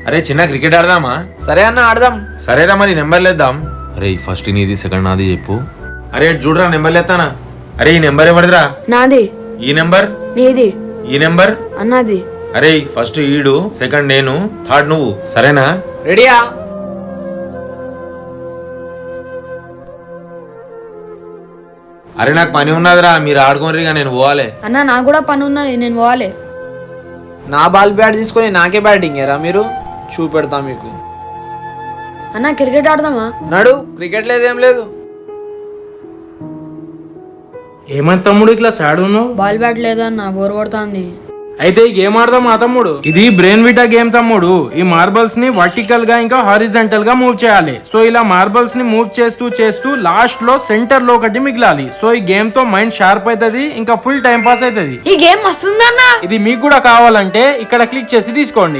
అరే చిన్న క్రికెట్ ఆడదామా? సరే అన్న ఆడదాం. సరేరా మరి నెంబర్లు వేద్దాం. అరే ఫస్ట్ నీది సెకండ్ నాది చెప్పు. అరే చూడరా నెంబర్లు ఎత్తానా. అరే ఈ నెంబర్ ఎవరిదిరా? నాది. ఈ నెంబర్ నీది. ఈ నెంబర్ అన్నది. అరే ఫస్ట్ ఈడు, సెకండ్ నేను, థర్డ్ నువ్వు. సరేనా? రెడీయా? అరే నాకు పని ఉన్నదిరా, మీరు ఆడుకోరిగా, నేను పోవాలి. అన్న నాకు కూడా పని ఉన్నది, నేను పోవాలి. నా బాల్ బ్యాట్ తీసుకొని నాకే బ్యాటింగ్ ఏరా మీరు? చూపెడతా మీకు. అన్న క్రికెట్ ఆడదామా? నడు, క్రికెట్ లేదేం లేదు. ఏమంత తమ్ముడు ఇట్లా సాడ్ ఉన్నావు? బాల్ బ్యాట్ లేదన్న, బోర్ కొడుతుంది. అయితే ఈ గేమ్ ఆడదాం మా తమ్ముడు. ఇది బ్రెయిన్ విటా గేమ్ తమ్ముడు. ఈ మార్బల్స్ ని వర్టికల్ గా ఇంకా హారిజాంటల్ గా మూవ్ చేయాలి. సో ఇలా మార్బల్స్ ని మూవ్ చేస్తూ చేస్తూ లాస్ట్ లో సెంటర్ లో ఒకటి మిగిలాలి. సో ఈ గేమ్ తో మైండ్ షార్ప్ అవుతుంది, ఇంకా ఫుల్ టైం పాస్ అవుతుంది. ఈ గేమ్ వస్తుందన్న. ఇది మీకు కూడా కావాలంటే ఇక్కడ క్లిక్ చేసి తీసుకోండి.